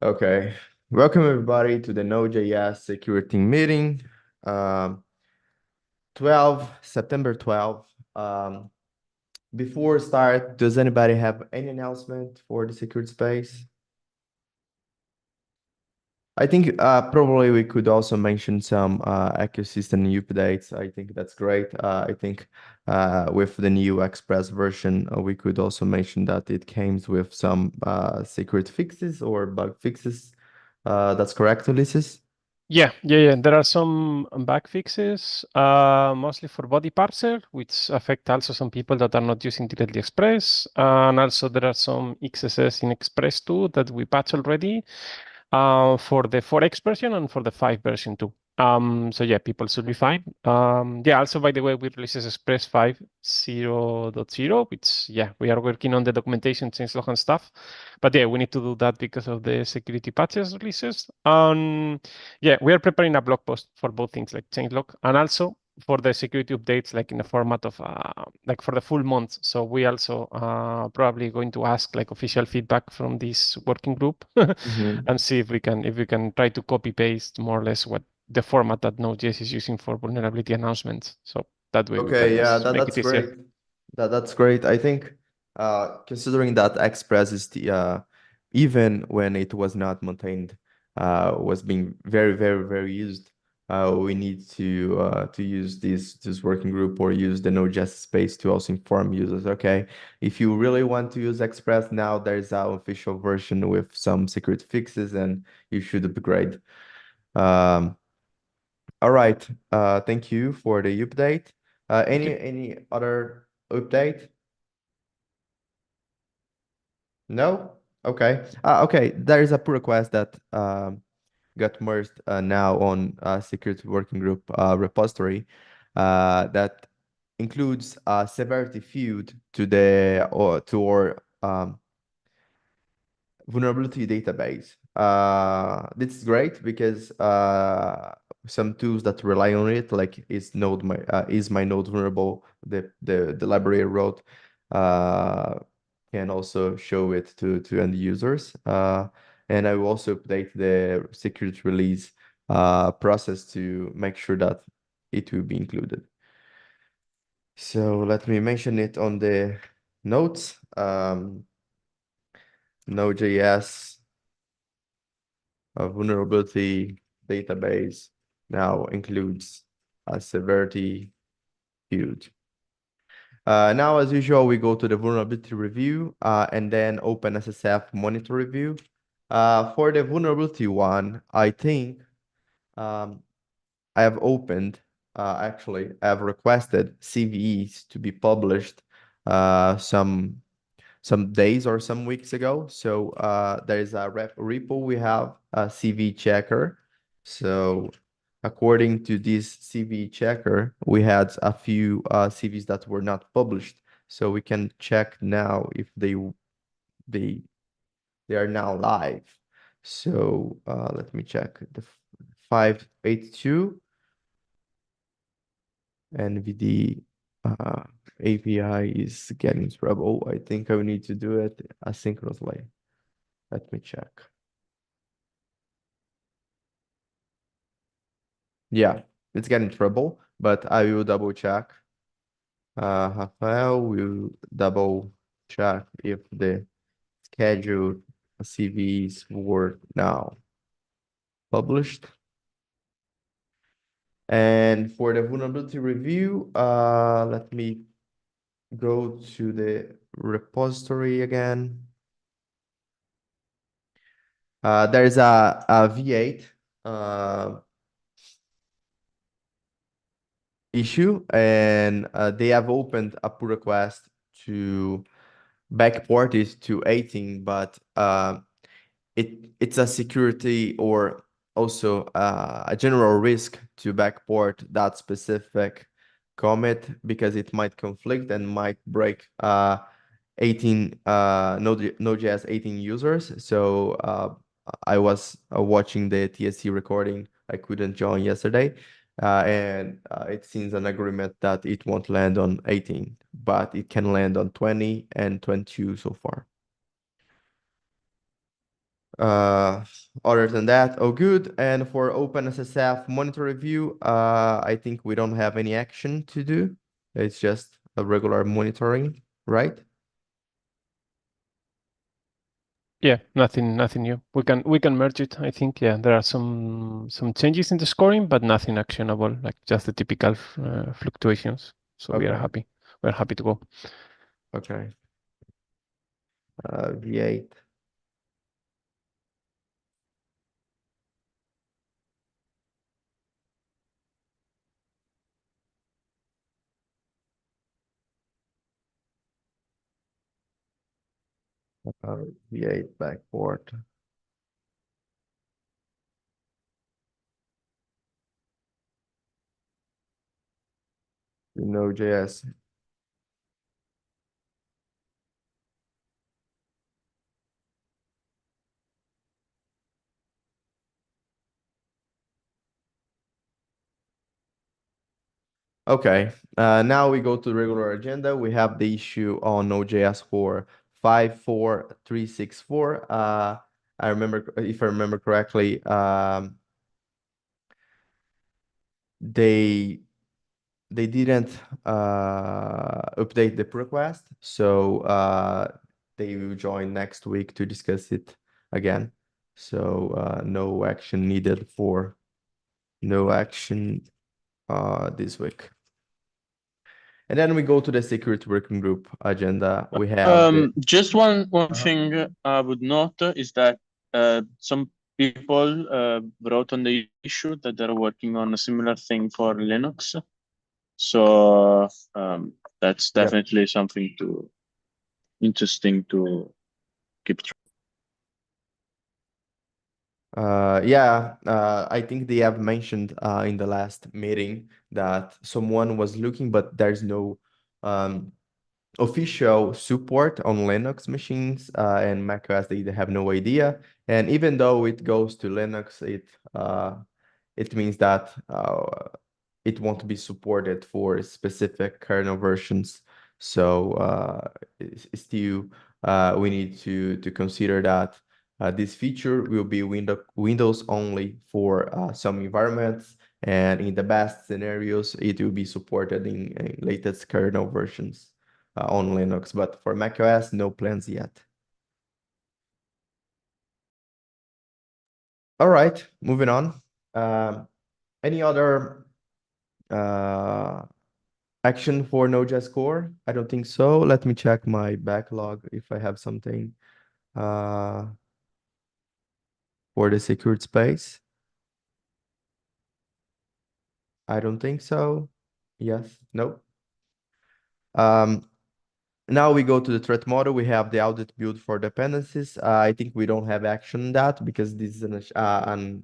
Okay. Welcome everybody to the Node.js security meeting. Um, 12, September 12th. Before start, does anybody have any announcement for the security space? I think probably we could also mention some ecosystem updates. I think that's great. I think with the new Express version, we could also mention that it came with some security fixes or bug fixes. That's correct, Ulysses? Yeah. There are some bug fixes, mostly for body parser, which affect also some people that are not using directly Express. And also there are some XSS in Express 2 that we patch already, for the 4X version and for the 5 version too. So yeah, people should be fine. Yeah, also by the way, we released Express 5.0.0, which yeah, we are working on the documentation, changelog and stuff. But yeah, we need to do that because of the security patches releases. Yeah, we are preparing a blog post for both things like changelog and also for the security updates, like in the format of like for the full month. So we also probably going to ask like official feedback from this working group Mhm. and see if we can try to copy paste more or less what the format that Node.js is using for vulnerability announcements. So that way we can Okay, yeah, just make it that's easier. great. That's great. I think considering that Express is the even when it was not maintained, was being very used. We need to use this working group or use the Node.js space to also inform users. Okay, if you really want to use Express now, there's our official version with some security fixes, and you should upgrade. Um, all right. Thank you for the update. Thank you. Any other update? No? Okay. Okay. There is a pull request that got merged now on security working group repository that includes a severity field to the or to our vulnerability database. This is great because some tools that rely on it, like is my node vulnerable, the library wrote, uh, can also show it to end users. And I will also update the security release process to make sure that it will be included. So let me mention it on the notes. Node.js a vulnerability database now includes a severity field. Now, as usual, we go to the vulnerability review and then OpenSSF monitor review. For the vulnerability one, I think um, I have opened, actually, I have requested CVEs to be published some days or some weeks ago. So there is a repo we have a CV checker. So according to this CV checker, we had a few CVs that were not published. So we can check now if they they are now live. So let me check the 582 NVD uh, API is getting trouble. I think I will need to do it asynchronously. Let me check. Yeah, it's getting trouble, but I will double check. Rafael will double check if the scheduled CVs were now published. And for the vulnerability review, let me go to the repository again. There's a V8 issue, and they have opened a pull request to backport it to 18, but it's a security or also a general risk to backport that specific commit because it might conflict and might break 18 Node.js 18 users. So I was watching the TSC recording. I couldn't join yesterday. And it seems an agreement that it won't land on 18, but it can land on 20 and 22 so far. Uh, Other than that, oh good. And for OpenSSF monitor review, I think we don't have any action to do. It's just a regular monitoring, right? Yeah, nothing new. We can merge it. I think, yeah, there are some changes in the scoring, but nothing actionable, like just the typical fluctuations. So we are Okay, happy. We're happy to go. okay. V8. V8 backport. Node.js. Okay, now we go to the regular agenda. We have the issue on Node.js for 54364. I remember, if I remember correctly, they they didn't update the pull request, so they will join next week to discuss it again. So no action needed for no action this week. And then we go to the security working group agenda. We have the Just one uh thing I would note is that some people wrote on the issue that they're working on a similar thing for Linux. So that's Yep. definitely something to interesting to keep track. Yeah, I think they have mentioned in the last meeting that someone was looking, but there's no um, official support on Linux machines and macOS. They have no idea. And even though it goes to Linux, it means that it won't be supported for specific kernel versions. So still, we need to consider that this feature will be Windows only for some environments, and in the best scenarios, it will be supported in latest kernel versions on Linux. But for macOS, no plans yet. All right, moving on. Any other uh, action for Node.js Core? I don't think so. Let me check my backlog if I have something uh, for the secured space. I don't think so. Yes, nope. Um, Now we go to the threat model. We have the audit build for dependencies. I think we don't have action on that because this is an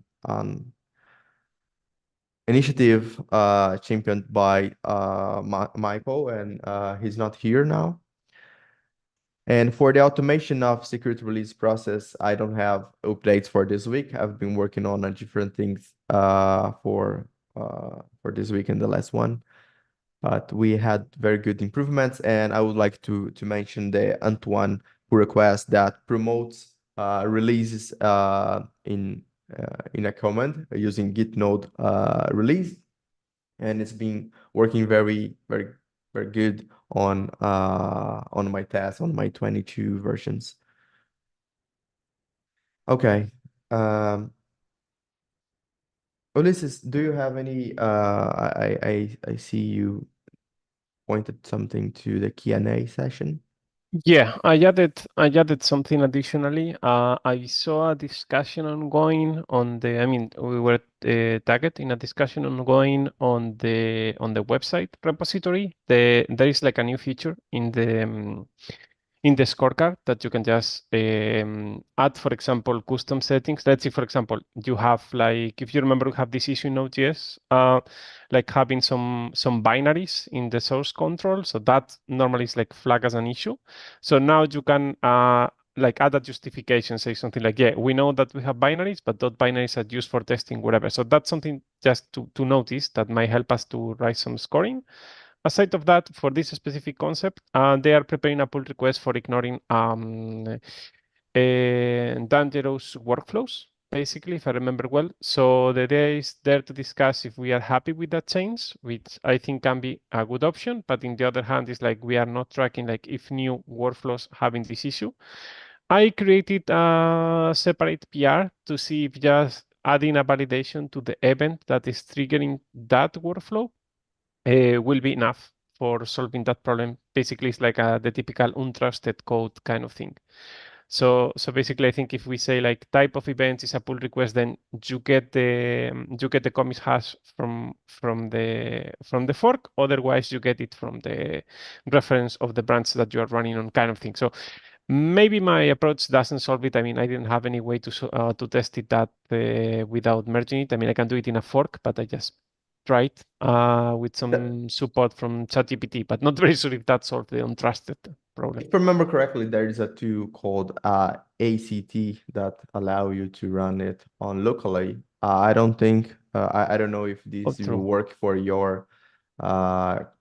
initiative championed by Michael, and he's not here now. And for the automation of security release process, I don't have updates for this week. I've been working on different things for this week and the last one, but we had very good improvements. And I would like to mention the Antoine pull request that promotes releases in a command using git node release, and it's been working very good on my test on my 22 versions. Okay. Ulysses, do you have any I see you pointed something to the Q&A session. Yeah, I added something additionally. I saw a discussion ongoing on the. I mean, we were tagged in a discussion ongoing on the website repository. There is like a new feature in the scorecard that you can just add, for example, custom settings. Let's say, for example, you have like, if you remember, we have this issue in Node.js, like having some binaries in the source control. So that normally is like flag as an issue. So now you can like add a justification, say something like, yeah, we know that we have binaries, but those binaries are used for testing, whatever. So that's something just to notice that might help us to write some scoring. Aside of that, for this specific concept, they are preparing a pull request for ignoring dangerous workflows, basically, if I remember well. So the idea is there to discuss if we are happy with that change, which I think can be a good option. But in the other hand, it's like we are not tracking like if new workflows having this issue. I created a separate PR to see if just adding a validation to the event that is triggering that workflow will be enough for solving that problem. Basically, it's like the typical untrusted code kind of thing. So basically, I think if we say like type of events is a pull request, then you get the commit hash from the fork. Otherwise, you get it from the reference of the branch that you are running on, kind of thing. So maybe my approach doesn't solve it. I mean, I didn't have any way to test it that without merging it. I mean, I can do it in a fork, but I just tried with some support from ChatGPT, but not very sure if that solved the untrusted problem. If I remember correctly, there is a tool called ACT that allow you to run it on locally. I don't think I don't know if Oh, this will true. work for your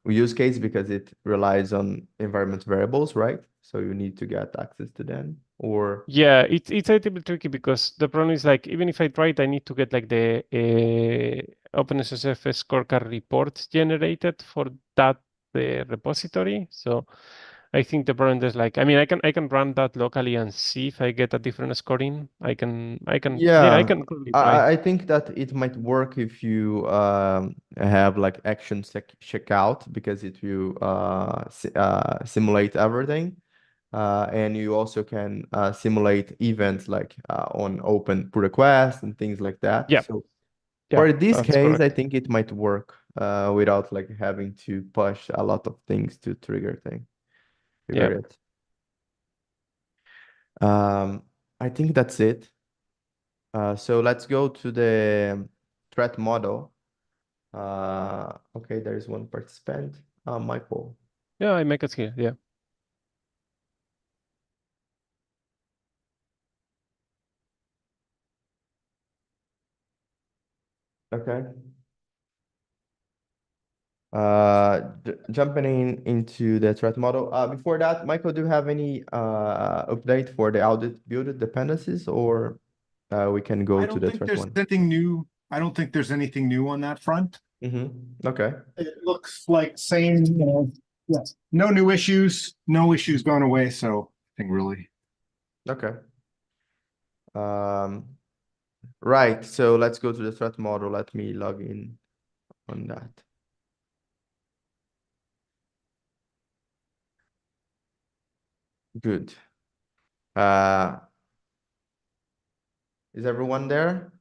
use case because it relies on environment variables, right? So you need to get access to them or Yeah, it's a little bit tricky because the problem is like even if I try it, I need to get like the OpenSSF scorecard reports generated for that repository. So I think the problem is like I mean I can run that locally and see if I get a different scoring. Yeah, I yeah, can probably try. I think that it might work if you have like action checkout because it will simulate everything. And you also can simulate events like on open pull request and things like that. Yeah, So yeah, for this that's case, I correct. think it might work without like having to push a lot of things to Yeah. trigger it. Um, I think that's it. So let's go to the threat model. Okay, there is one participant, Michael. Yeah, I make it here. Yeah. Okay. Jumping into the threat model. Before that, Michael, do you have any update for the audit build dependencies, or we can go I to don't the think threat there's one? anything new. I don't think there's anything new on that front. Okay. It looks like same, yes, no new issues, no issues gone away, so I think really. Okay. Right. So let's go to the threat model. Let me log in on that. Good. Is everyone there?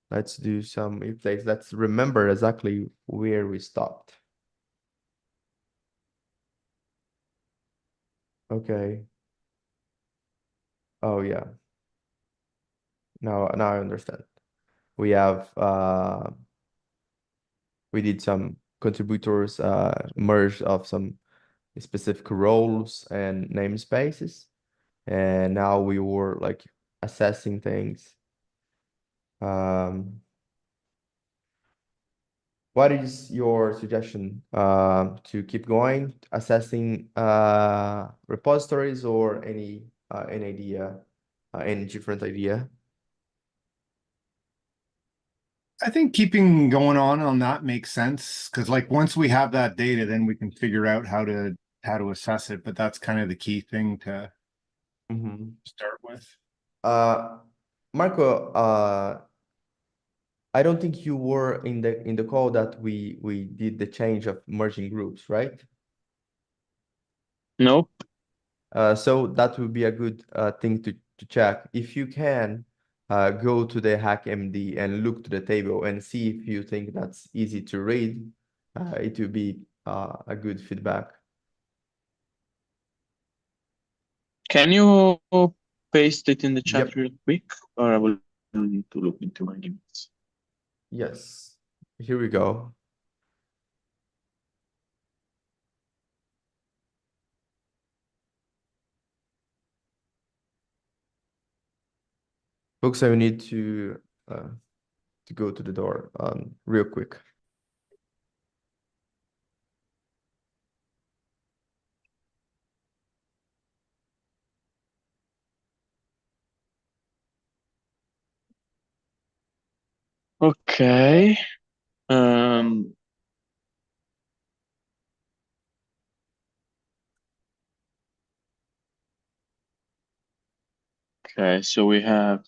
Let's do some updates. Let's remember exactly where we stopped. Okay. Oh yeah. Now I understand. We have we did some contributors merge of some specific roles and namespaces, and now we were like assessing things. Um, what is your suggestion to keep going, assessing repositories or any idea, any different idea? I think keeping going on that makes sense because like once we have that data, then we can figure out how to assess it. But that's kind of the key thing to start with. Marco, I don't think you were in the call that we did the change of merging groups, right? Nope. So that would be a good thing to check. If you can go to the HackMD and look to the table and see if you think that's easy to read, it will be a good feedback. Can you paste it in the chat Yep. real quick, or I will need to look into my emails? Yes. Here we go. Folks, I need to go to the door real quick. Okay. Um, okay, so we have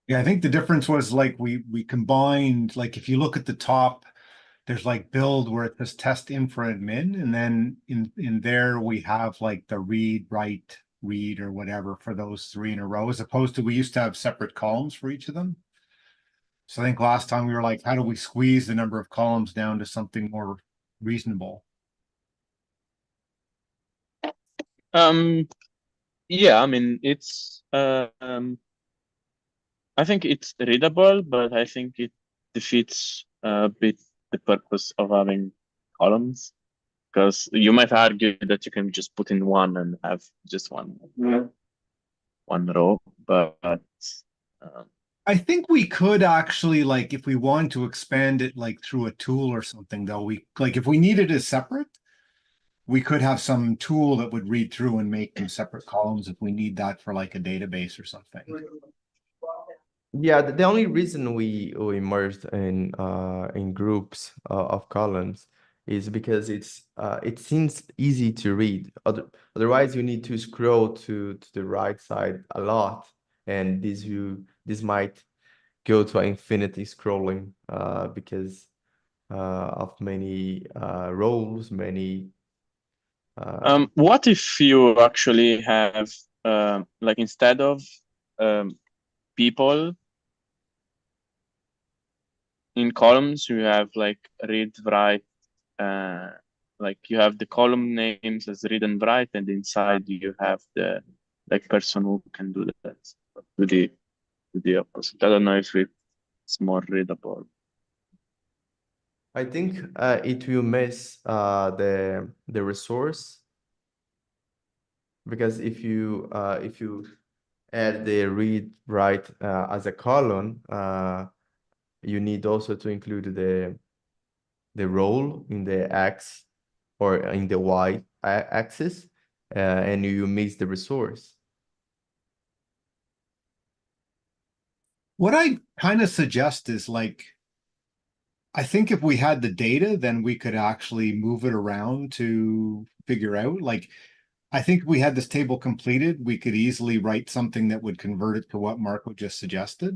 Yeah, I think the difference was like we combined, like if you look at the top, there's like build where it says test infra and min, and then in there we have like the read, write, read, or whatever for those three in a row, as opposed to we used to have separate columns for each of them. So I think last time we were like, how do we squeeze the number of columns down to something more reasonable? yeah, I mean it's I think it's readable, but I think it defeats a bit the purpose of having columns. Because you might argue that you can just put in one and have just one row, but um, I think we could actually, like, if we wanted to expand it like through a tool or something, though, we like if we needed it separate, we could have some tool that would read through and make them separate columns if we need that for like a database or something. Yeah, the only reason we merged in groups of columns is because it seems easy to read. Otherwise, you need to scroll to the right side a lot, and this might go to infinity scrolling because of many rows, many what if you actually have like instead of people in columns, you have like read, write, like you have the column names as read and write, and inside you have the like person who can do that. To the opposite. I don't know if it's more readable. I think it will miss the resource because if you add the read write as a column, you need also to include the role in the X or in the Y axis, and you miss the resource. What I kind of suggest is like, I think if we had the data, then we could actually move it around to figure out. Like, I think if we had this table completed, we could easily write something that would convert it to what Marco just suggested.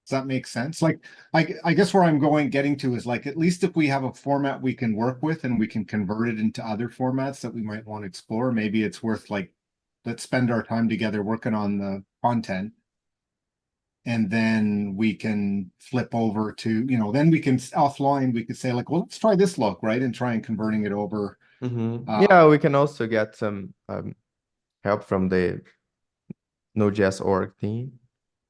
Does that make sense? Like, I guess where I'm getting to is like, at least if we have a format we can work with and we can convert it into other formats that we might want to explore, maybe it's worth like, let's spend our time together working on the content. And then we can flip over to, then we can offline, we could say like, well, let's try this look, right? And try and converting it over. Yeah, we can also get some help from the Node.js org team.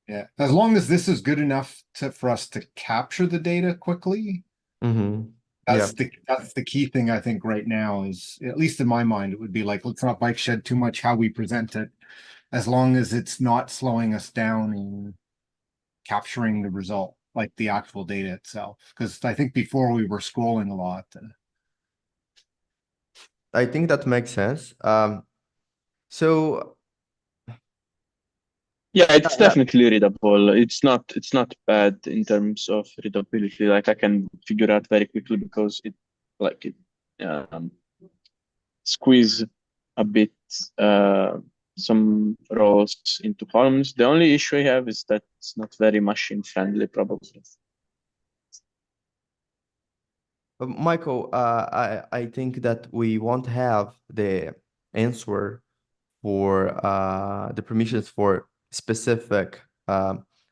Yeah, as long as this is good enough for us to capture the data quickly. Yeah. That's the key thing I think right now is, at least in my mind, it would be like, let's not bike shed too much how we present it, as long as it's not slowing us down in capturing the result, like the actual data itself. Because I think before we were scrolling a lot. I think that makes sense. So Yeah, it's yeah, definitely readable. It's not bad in terms of readability. Like I can figure out very quickly because it squeeze a bit some rows into columns. The only issue I have is that it's not very machine friendly, probably. Michael, I think that we won't have the answer for the permissions for specific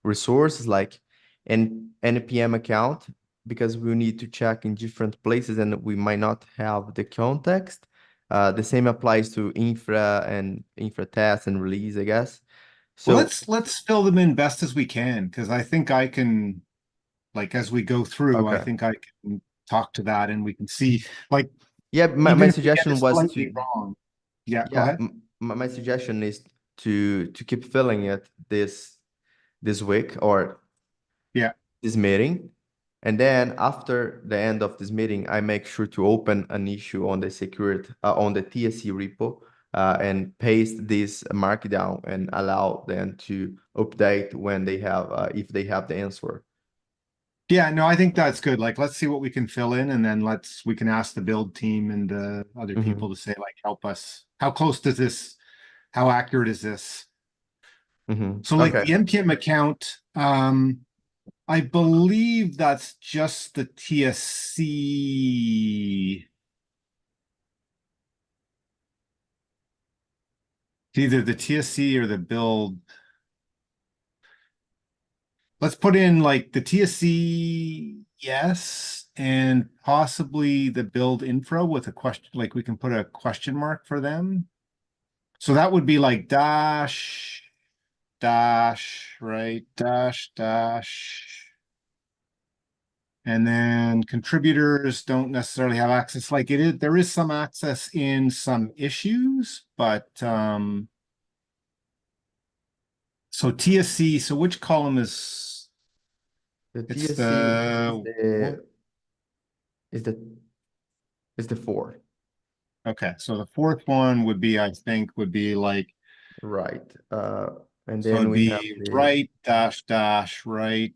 resources like an npm account because we need to check in different places and we might not have the context. The same applies to infra and infra test and release, I guess. Well, So let's fill them in best as we can, because I think I can, like, as we go through, I okay. think I can talk to that and we can see, like, Yeah, even my if we get it suggestion was slightly to wrong. Yeah, go yeah, ahead. my suggestion is to keep filling it this week or Yeah. this meeting And then after the end of this meeting, I make sure to open an issue on the security on the TSC repo and paste this markdown and allow them to update when they have if they have the answer. Yeah, no, I think that's good. Like, let's see what we can fill in, and then we can ask the build team and the other people to say, like, help us. How close does this? How accurate is this? So, like Okay. the npm account, I believe that's just the TSC. It's either the TSC or the build. Let's put in like the TSC, yes, and possibly the build info with a question. Like we can put a question mark for them. So that would be like dash, dash, right? Dash, dash. And then contributors don't necessarily have access. Like there is some access in some issues, but so TSC, so which column is The it's TSC the is the 4. okay, so the fourth one would be, I think, would be like Right. And so then it'd we have be the right dash dash right.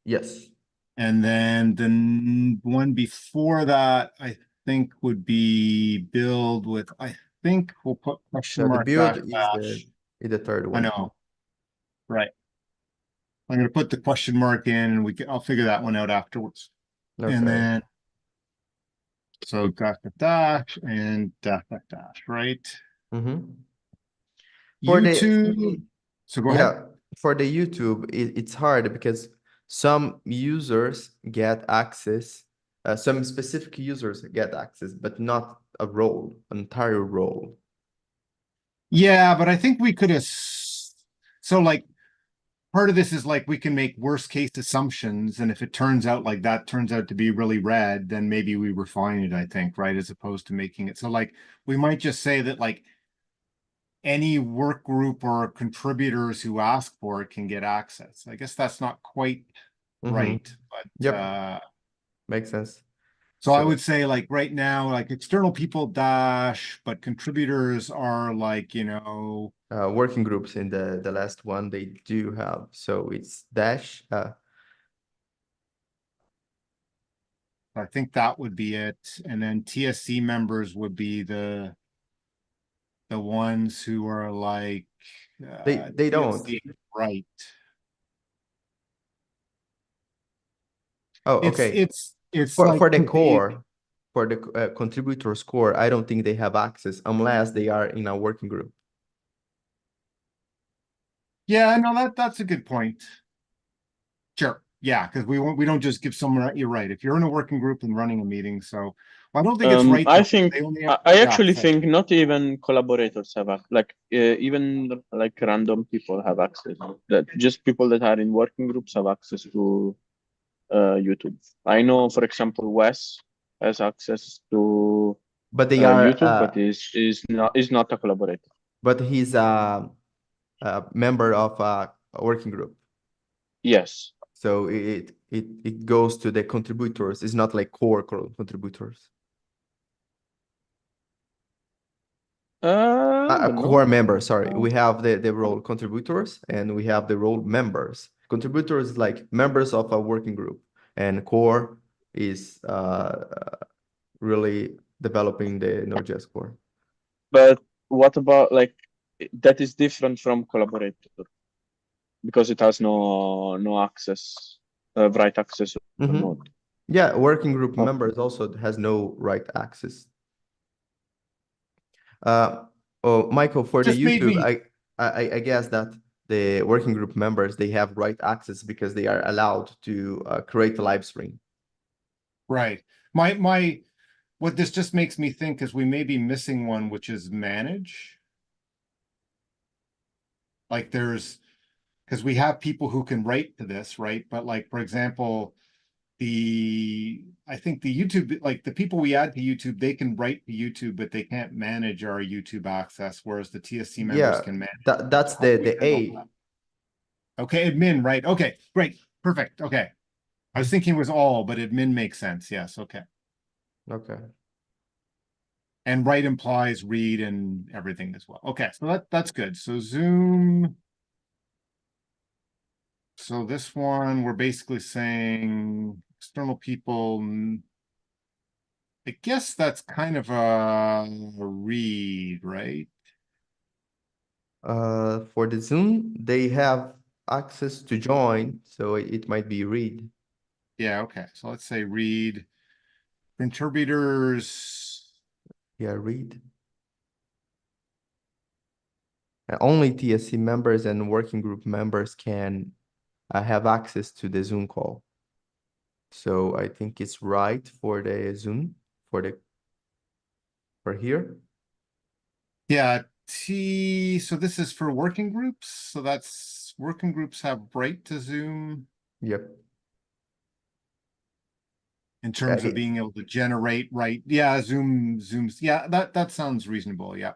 yes. And then the one before that, I think would be build with, I think we'll put question So the mark build dash is dash. the third I one. know. Right. I'm gonna put the question mark in and I'll figure that one out afterwards. Okay. And then so dash dash and dash dash, right? For YouTube. So go ahead. for the YouTube, it's hard because some users get access, some specific users get access, but not a role, entire role. Yeah, but I think we could have. So, like, part of this is like we can make worst case assumptions, and if it turns out like that turns out to be really red, then maybe we refine it. I think, right, as opposed to making it so like we might just say that like any work group or contributors who ask for it can get access. I guess that's not quite right, but Yep, makes sense. so I would say like right now, like external people dash, but contributors are like, working groups in the last one they do have. So it's dash. I think that would be it. And then TSC members would be the ones who are like They don't. TSC, right. Oh, It's okay. like For the core, for the contributors core, I don't think they have access unless they are in a working group. Yeah, no, that's a good point. Sure. Yeah, because we don't just give someone, you're right. If you're in a working group and running a meeting, so I don't think it's right. I though, think they only have I yeah, actually sorry. think not even collaborators have like even like random people have access. That just people that are in working groups have access to YouTube. I know, for example, Wes has access to But they are YouTube, but is not a collaborator. but he's a member of a working group. Yes. So it goes to the contributors. It's not like core contributors. A core member, sorry. We have the role contributors and we have the role members. Contributors like members of a working group, and core is really developing the Node.js core. But what about like that is different from collaborator because it has no access, write access or node. Yeah, working group members also has no write access. Michael, for the Just made YouTube, me- I guess that the working group members, they have write access because they are allowed to create a live stream. Right. What this just makes me think is we may be missing one, which is manage. Like because we have people who can write to this, right? But like, for example, I think the YouTube, like the people we add to YouTube, they can write to YouTube, but they can't manage our YouTube access, whereas the TSC members can manage. That's the A. Okay, admin, right? Okay, great, perfect. Okay. I was thinking it was all, but admin makes sense. Yes, okay. Okay. And write implies read and everything as well. Okay, so that's good. So Zoom. So this one, we're basically saying external people. I guess that's kind of a read, right? For the Zoom, they have access to join, so it might be read. Yeah, okay. So let's say read contributors. Yeah, read. Only TSC members and working group members can have access to the Zoom call. So I think it's right for the Zoom for here. Yeah, so this is for working groups. So that's working groups have right to Zoom Yep. in terms of it- being able to generate, right? Yeah, Zooms. Yeah, that sounds reasonable. Yeah.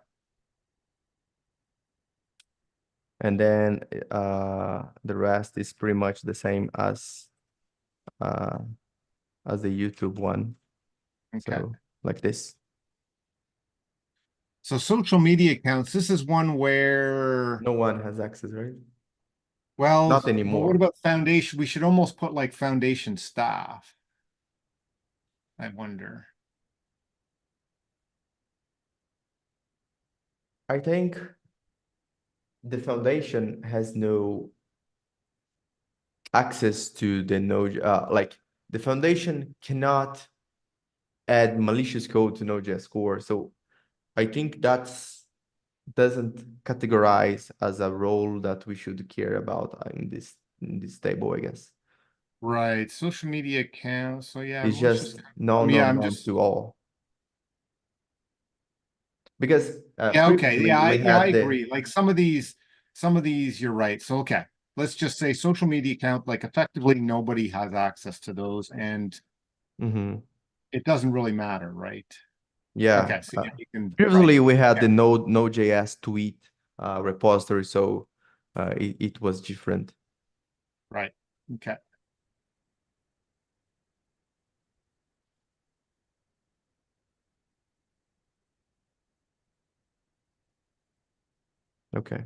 And then the rest is pretty much the same as the YouTube one. Okay. So like this. So social media accounts, this is one where, No one has access, right? well, Not but what anymore. about foundation? We should almost put like foundation staff. I wonder. I think the foundation has no access to the node. Like the foundation cannot add malicious code to Node.js core. So I think that's doesn't categorize as a role that we should care about in this table, I guess. Right, social media accounts. So yeah, It's let's just just, no, yeah, no, I'm no just, to all. Because yeah, okay. previously we Yeah, I had the agree. Like some of these, you're right. So, okay, let's just say social media account, like effectively nobody has access to those and Mhm. it doesn't really matter, right? Yeah. Okay, so yeah, you can, right. Previously we had Yeah. the Node.js tweet repository, so it was different. Right. Okay. Okay.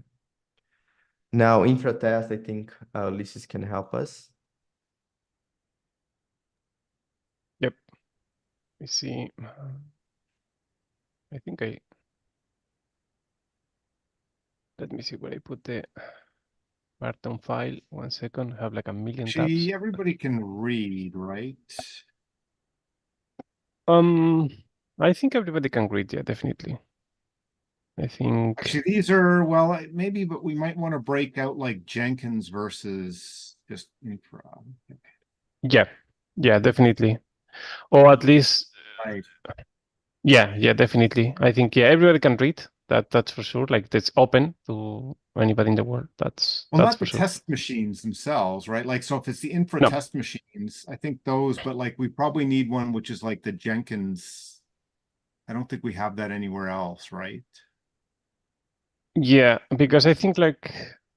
Now infra test, I think Ulysses can help us. Yep. We see. I think let me see where I put the Barton file. 1 second. I have like a million tabs. Gee, everybody can read, right? Um, I think everybody can read. Yeah, definitely. I think. Actually, these are, well, maybe, but we might want to break out like Jenkins versus just infra. Yeah, yeah, definitely. Or at least, Right. yeah, definitely. I think everybody can read. That's for sure. Like it's open to anybody in the world. Well, That's not for the sure. test machines themselves, right? Like, so if it's the infra No. test machines, I think those, but like we probably need one which is like the Jenkins. I don't think we have that anywhere else, right? Yeah, because I think like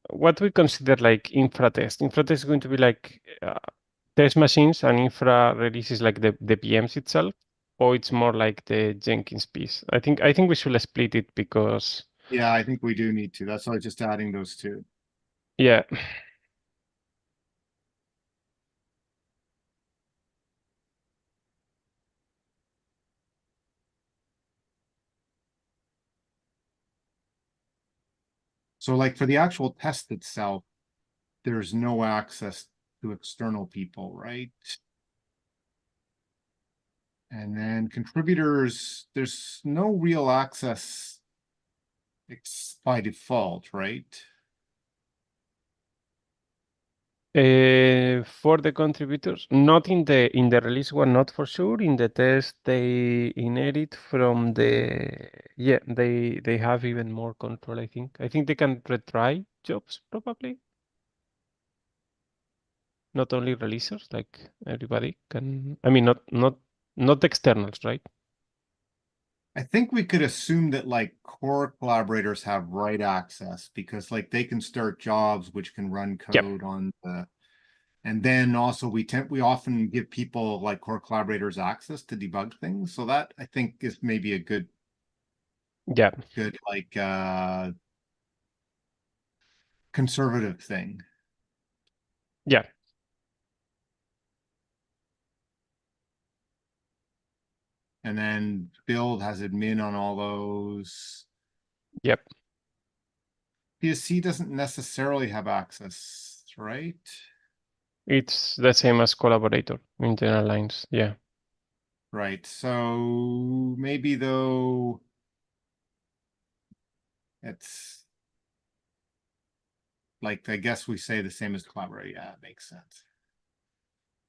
what we consider like infra test. Infra test is going to be like test machines, and infra releases like the PMs itself, or it's more like the Jenkins piece. I think we should split it because Yeah, I think we do need to. That's why I was just adding those two. yeah. So like for the actual test itself, there's no access to external people, right? And then contributors, there's no real access by default, right? For the contributors, not in the release one, not for sure. In the test, they inherit from they have even more control. I think they can retry jobs probably. Not only releasers, like everybody can. I mean, not externals, right? I think we could assume that like core collaborators have write access because like they can start jobs which can run Yep. code on the And then also we often give people like core collaborators access to debug things. So that I think is maybe a good Yeah. like conservative thing. Yeah. And then build has admin on all those. Yep. PSC doesn't necessarily have access, right? It's the same as collaborator in general lines. Yeah. Right. So maybe though it's like, I guess we say the same as collaborator. Yeah, it makes sense.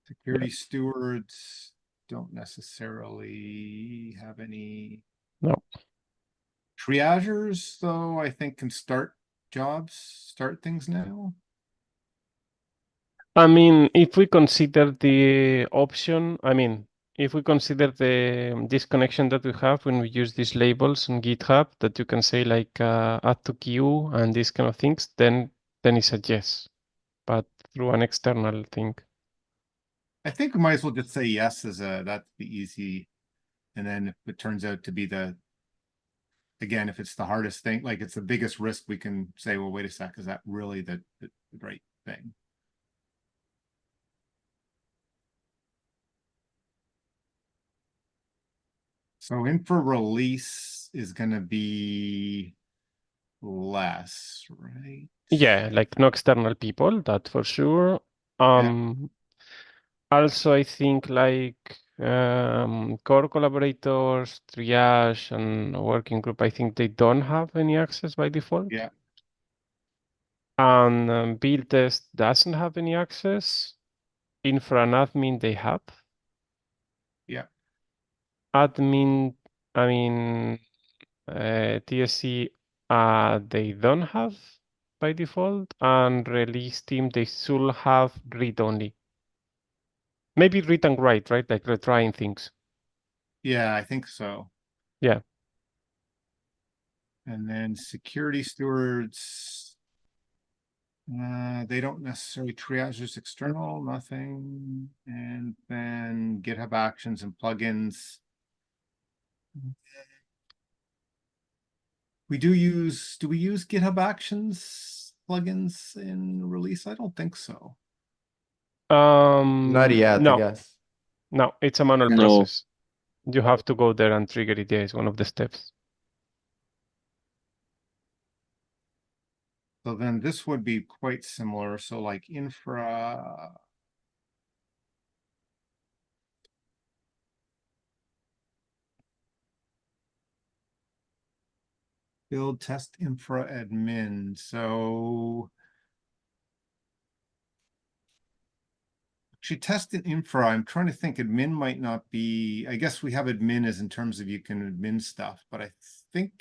Security stewards don't necessarily have any. No. Triagers, though, I think can start jobs, start things now. I mean, if we consider the option, I mean, if we consider the disconnection that we have when we use these labels on GitHub, that you can say like add to queue and these kind of things, then it's a yes, but through an external thing. I think we might as well just say yes as that's the easy. And then if it turns out to be again, if it's the hardest thing, like it's the biggest risk, we can say, well, wait a sec, is that really the right thing? So infra release is going to be less, right? Yeah, like no external people, that for sure. Also, I think like core collaborators, triage, and working group, I think they don't have any access by default. Yeah. And build test doesn't have any access. Infra and admin, they have. Yeah. Admin, I mean, TSC, they don't have by default. And release team, they should have read only. Maybe read and write, right? Like retrying things. Yeah, I think so. Yeah. And then security stewards, they don't necessarily triage this external, nothing. And then GitHub Actions and plugins. Do we use GitHub Actions plugins in release? I don't think so. Not yet, I No, guess. no, it's a manual No. process. You have to go there and trigger it. Yeah, it's one of the steps. So then this would be quite similar. So like infra. Build test infra admin. So actually test in infra, I'm trying to think admin might not be, I guess we have admin as in terms of you can admin stuff, but I think.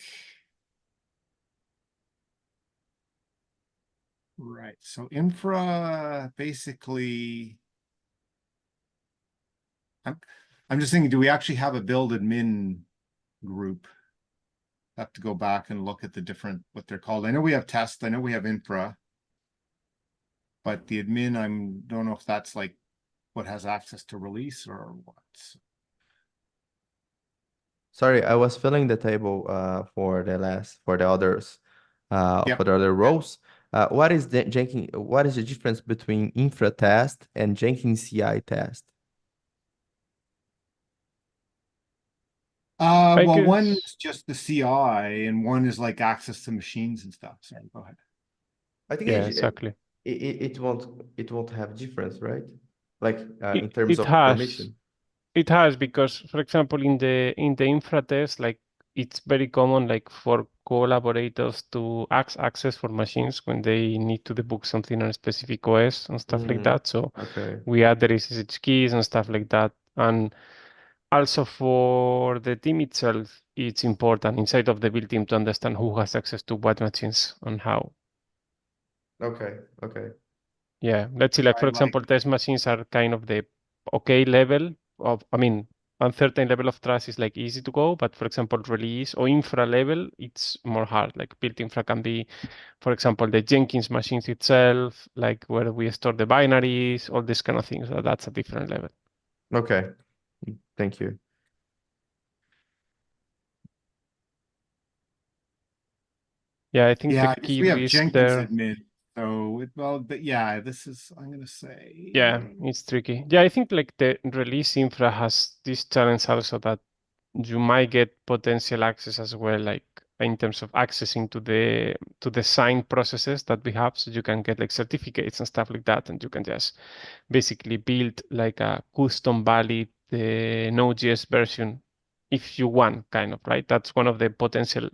Right, so infra basically. I'm just thinking, do we actually have a build admin group? Have to go back and look at the different, what they're called. I know we have test, I know we have infra. But the admin, don't know if that's like what has access to release or what. Sorry, I was filling the table for the others Yep. for the other rows. What is the Jenkins? What is the difference between infra test and Jenkins CI test? I Well, one guess. is just the CI and one is like access to machines and stuff. Sorry, go ahead. I think Yeah, exactly. it won't have difference, right? Like in It terms it of has. permission. It has because, for example, in the infra test, like it's very common like for collaborators to access for machines when they need to debug something on a specific OS and stuff like that. So Okay. we add the SSH keys and stuff like that. And also for the team itself, it's important inside of the build team to understand who has access to what machines and how. Okay. Okay. Yeah, let's see, like I for like, example, test machines are kind of the okay level of, I mean, a certain level of trust is like easy to go, but for example, release or infra level, it's more hard. Like built infra can be, for example, the Jenkins machines itself, like where we store the binaries, all these kind of things. So that's a different level. Okay, thank you. Yeah, I think Yeah, the I guess key we have risk Jenkins there. admin. So well, but yeah, this is I'm gonna say. Yeah, it's tricky. Yeah, I think like the release infra has this challenge also that you might get potential access as well, like in terms of accessing to the signed processes that we have. So you can get like certificates and stuff like that, and you can just basically build like a custom valid Node.js version if you want, kind of, right? That's one of the potential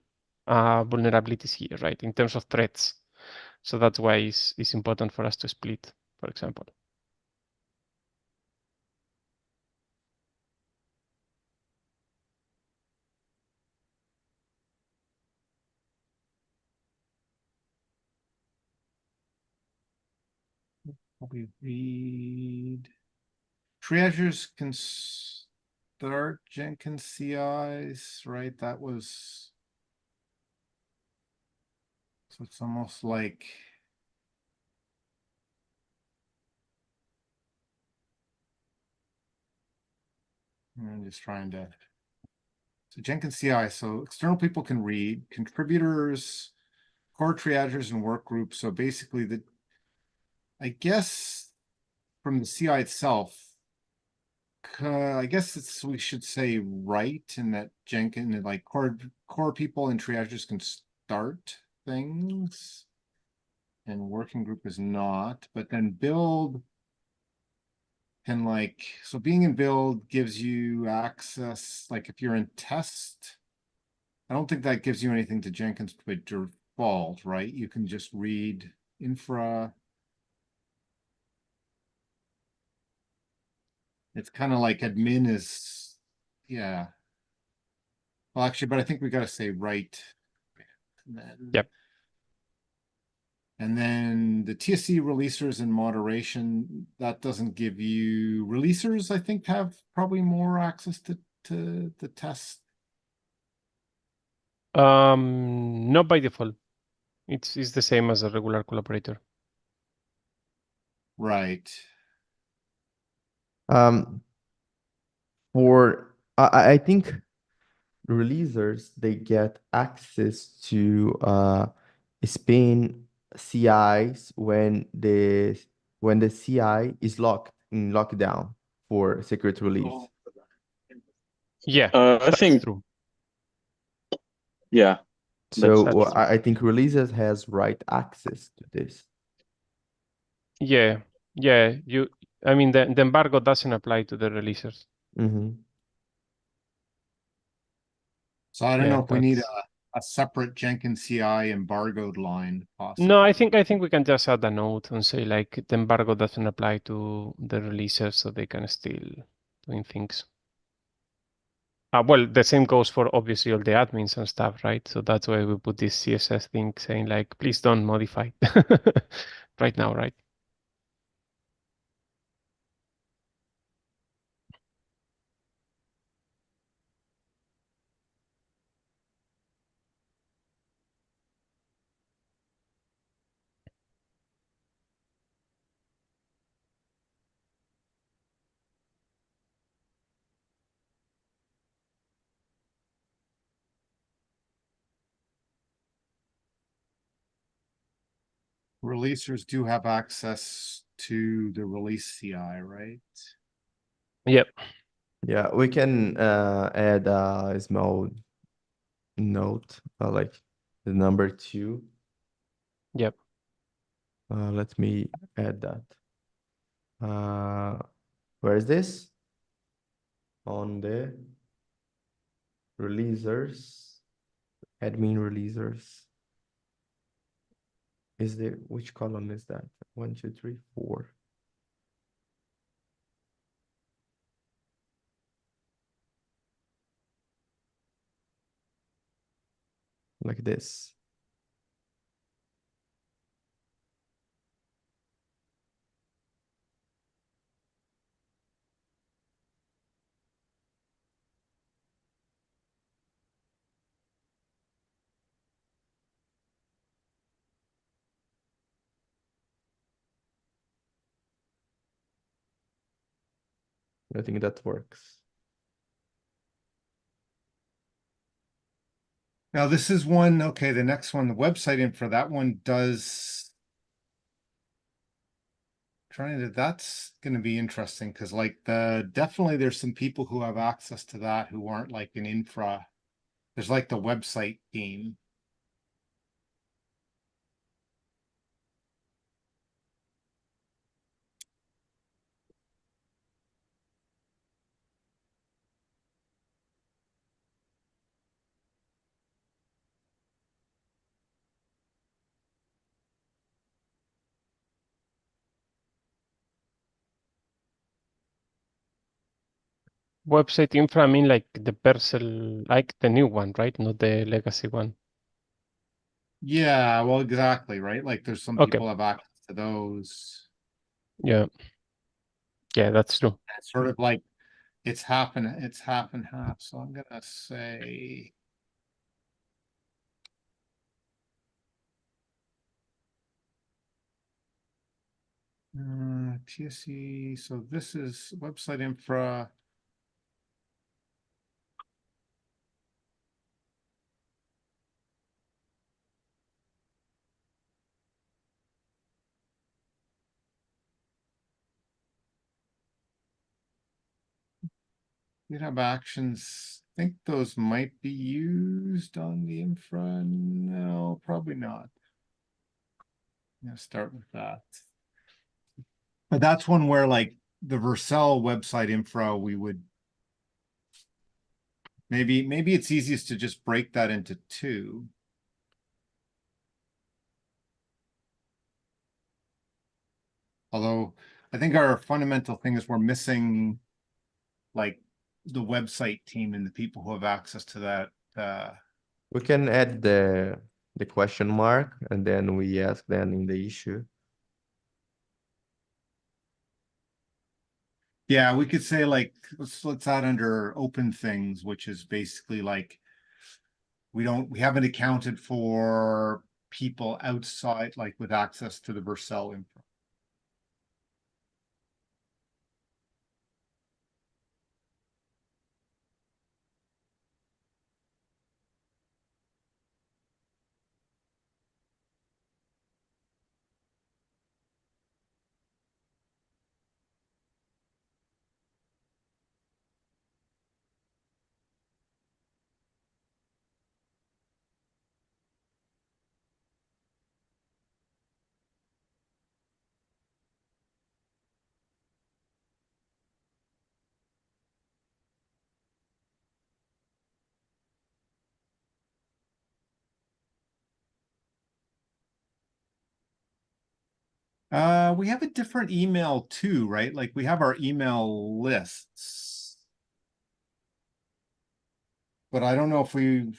vulnerabilities here, right? In terms of threats. So that's why it's important for us to split, for example. We read treasures can start Jenkins CIs, right? That was so it's almost like I'm just trying to. So Jenkins CI, so external people can read, contributors, core triagers, and work groups. So basically, I guess from the CI itself, I guess we should say right in that Jenkins, like core people and triagers can start things, and working group is not. But then build can so being in build gives you access. Like if you're in test, I don't think that gives you anything to Jenkins by default, right? You can just read infra. It's kind of like admin is, yeah. Well, actually, but I think we got to say right. And then, Yep. and then the TSC releasers and moderation, that doesn't give you releasers, I think, have probably more access to the test. Not by default. It's the same as a regular collaborator. Right. I think releasers they get access to spin CIs when the CI is locked in lockdown for secret release. Yeah, I that's think, true. yeah, So That's true. I think releases has right access to this. Yeah, yeah. I mean, the embargo doesn't apply to the releasers. Mm-hmm. So I don't Yeah, know if we need a separate Jenkins CI embargoed line possibly. No, I think we can just add a note and say like the embargo doesn't apply to the releasers, so they can still doing things. Well, the same goes for obviously all the admins and stuff, right? So that's why we put this CSS thing saying like, please don't modify right now, right? Releasers do have access to the release CI, right? Yep. Yeah, we can add a small note like the number 2. Yep. Let me add that. Where is this? On the releasers, admin releasers. Is there, which column is that? 1, 2, 3, 4. Like this. I think that works. Now this is one, okay, the next one, the website info, that one does. That's gonna be interesting, because like definitely there's some people who have access to that who aren't like an infra. There's like the website team. Website infra, I mean like the Vercel, like the new one, right? Not the legacy one. Yeah, well, exactly, right? Like there's some Okay. people have access to those. Yeah. Yeah, that's true. It's sort of like it's half and half. So I'm gonna say TSC. So this is website infra. GitHub Actions, I think those might be used on the infra. No, probably not. I'm gonna start with that. But that's one where like the Vercel website infra, we would maybe it's easiest to just break that into two. Although I think our fundamental thing is we're missing like the website team and the people who have access to that. We can add the question mark and then we ask them in the issue. Yeah, we could say like let's add under open things, which is basically like we haven't accounted for people outside like with access to the Vercel info. We have a different email too, right? Like we have our email lists. But I don't know if we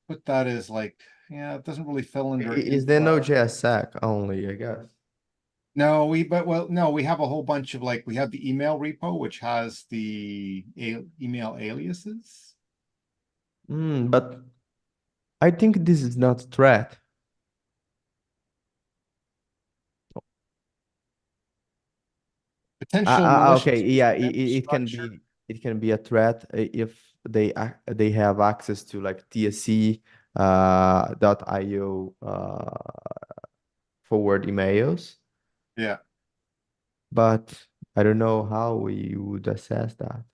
put that as like, yeah, it doesn't really fill under Is there infra. node.js stack only, I guess? No, no, we have a whole bunch of like we have the email repo which has the email aliases. But I think this is not threat. Potential malicious Okay, yeah, infrastructure. it can be a threat if they have access to like TSC .io forward emails, Yeah. but I don't know how we would assess that.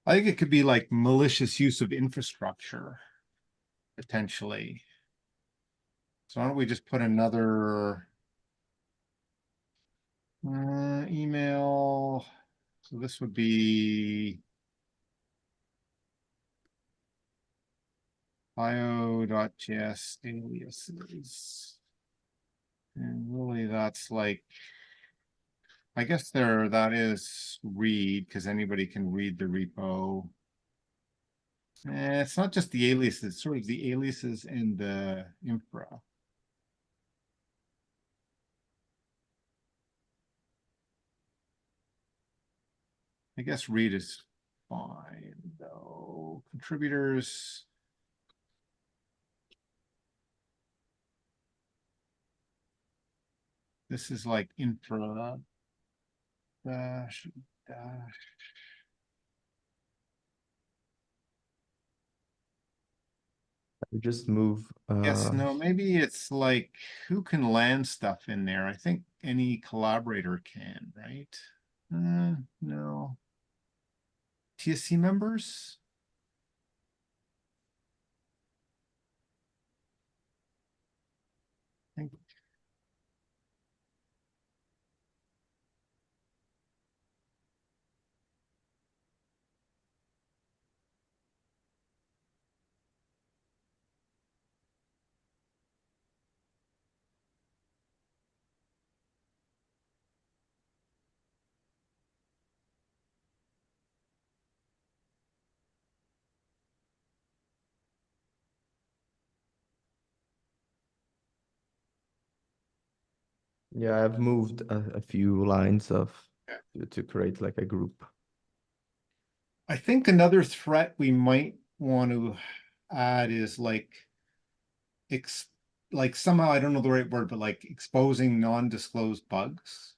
I think it could be like malicious use of infrastructure, potentially. So why don't we just put another email? So this would be bio.js aliases. And really that's like, I guess that is read because anybody can read the repo. It's not just the aliases, it's sort of the aliases and the infra. I guess read is fine though. Contributors. This is like infra. dash dash. We just move. Yes, no, maybe it's like who can land stuff in there? I think any collaborator can, right? No. TSC members? I think Yeah, I've moved a few lines of Yeah. to create like a group. I think another threat we might want to add is like like somehow I don't know the right word, but like exposing non-disclosed bugs.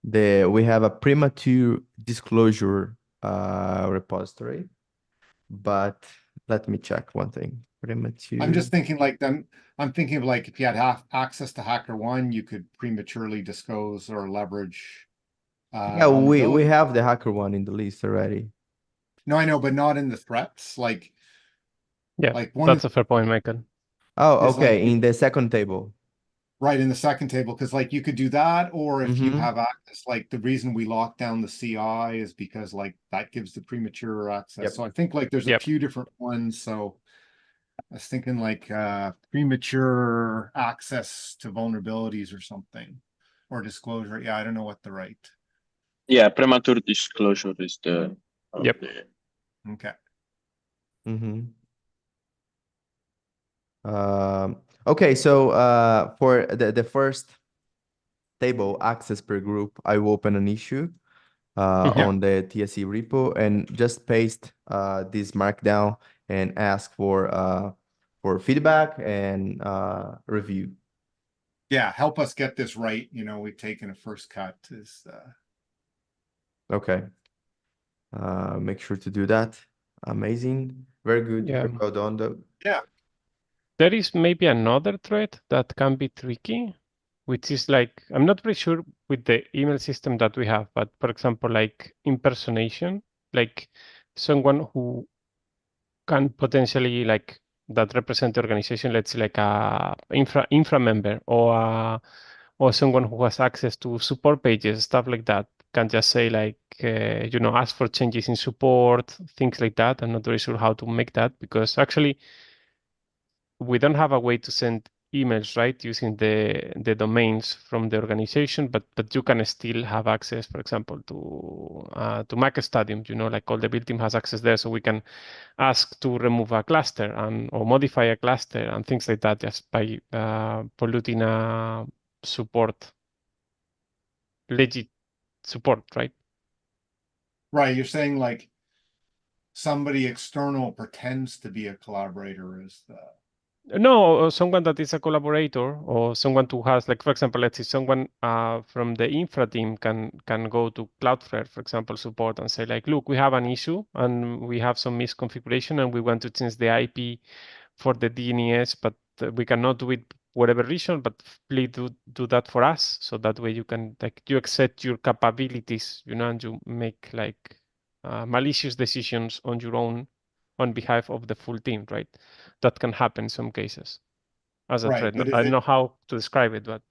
We have a premature disclosure repository, but let me check one thing. Premature. I'm just thinking like them. I'm thinking of like if you had access to HackerOne, you could prematurely disclose or leverage Yeah, we vulnerability. have the hacker one in the list already. No, I know, but not in the threats. Yeah, Like one that's a fair point, Michael. Oh, is like okay, in the second table. right in the second table, because like you could do that, or if you Mm-hmm. have access, like the reason we lock down the CI is because like that gives the premature access. Yep. So I think like there's a Yep. few different ones. So I was thinking like premature access to vulnerabilities or something, or disclosure. Yeah, I don't know what the right. Yeah, premature disclosure is the. Yep. Okay. Mm-hmm. Okay, so for the first table, access per group, I will open an issue Mhm. on the TSC repo and just paste this markdown and ask for feedback and review. Yeah, help us get this right. You know, we've taken a first cut. Is Okay. Make sure to do that. Amazing. Very good. Yeah. Very well done, though. yeah. There is maybe another thread that can be tricky, which is like, I'm not pretty sure with the email system that we have, but for example, like impersonation, like someone who can potentially like that represent the organization, let's say like a infra member or someone who has access to support pages, stuff like that, can just say like, ask for changes in support, things like that. I'm not very sure how to make that because actually we don't have a way to send emails, right, using the domains from the organization, but you can still have access, for example, to Mac Stadium. Like all the build team has access there, so we can ask to remove a cluster or modify a cluster and things like that just by polluting a support, legit support, right? Right. You're saying like somebody external pretends to be a collaborator is the No, or someone that is a collaborator or someone who has, like, for example, let's say someone from the infra team can go to Cloudflare, for example, support and say like, look, we have an issue and we have some misconfiguration and we want to change the IP for the DNS, but we cannot do it whatever reason, but please do that for us. So that way you can, like, you accept your capabilities, and you make like malicious decisions on your own on behalf of the full team, right? That can happen in some cases as a right. threat. But I is don't it know how to describe it, but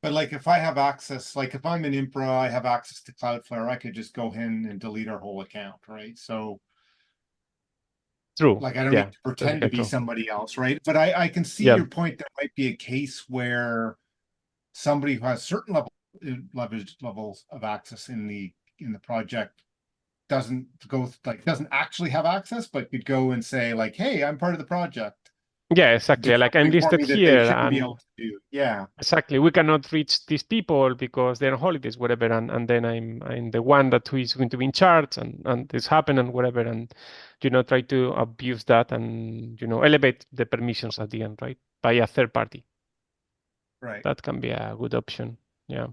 like if I have access, like if I'm an infra, I have access to Cloudflare, I could just go in and delete our whole account, right? So true. like I don't need Yeah, to pretend to perfectly be true. somebody else, right? But I can see Yeah, your point. There might be a case where somebody who has certain levels of access in the project doesn't actually have access, but could go and say like, hey, I'm part of the project. yeah, Do exactly. Like I'm something for listed me that they here, shouldn't be and able to do. Yeah. exactly, we cannot reach these people because they're on holidays, whatever, and then I'm the one that who is going to be in charge, and this happen and whatever, and try to abuse that and elevate the permissions at the end, right, by a third party. Right. That can be a good option. Yeah.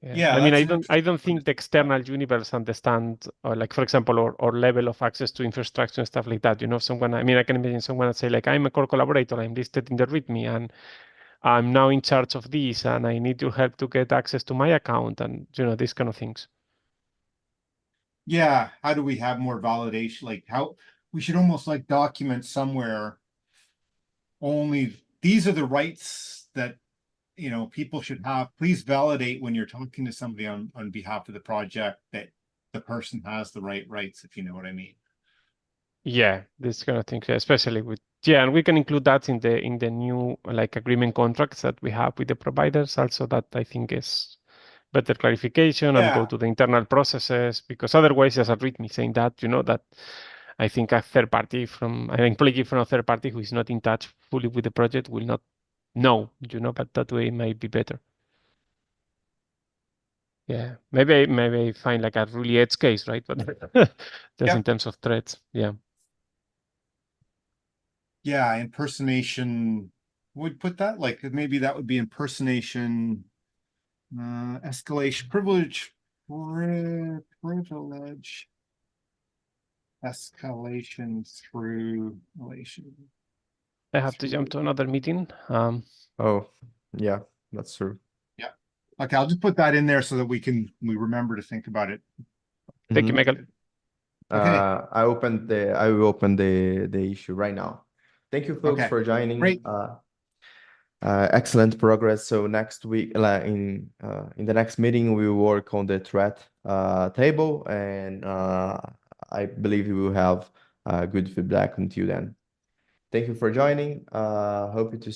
Yeah, I mean, that's an I don't interesting think the external universe understand, or like, for example, or level of access to infrastructure and stuff like that. You know, someone, I mean, I can imagine someone say like, I'm a core collaborator, I'm listed in the README, and I'm now in charge of this, and I need your help to get access to my account, and you know, these kind of things. Yeah, how do we have more validation? Like how we should almost like document somewhere only these are the rights that people should have. Please validate when you're talking to somebody on behalf of the project that the person has the right rights, if you know what I mean. Yeah, this kind of thing, especially with and we can include that in the new like agreement contracts that we have with the providers. Also, that I think is better clarification and go Yeah. to the internal processes, because otherwise, just a README saying that that I think a third party from an employee from a third party who is not in touch fully with the project will not know, but that way it might be better. Yeah, maybe find like a really edge case, right? But just in terms of threats, yeah. Yeah, impersonation. Would put that like maybe that would be impersonation, escalation, privilege, privilege, escalation through relation. I have to jump to another meeting. Oh, yeah, that's true. Yeah. Okay, I'll just put that in there so that we remember to think about it. Thank you, Michael. Okay. I will open the issue right now. Thank you, folks, Okay. for joining. Great. Excellent progress. So next week, in the next meeting, we will work on the threat table, and I believe we will have good feedback until then. Thank you for joining. Hope to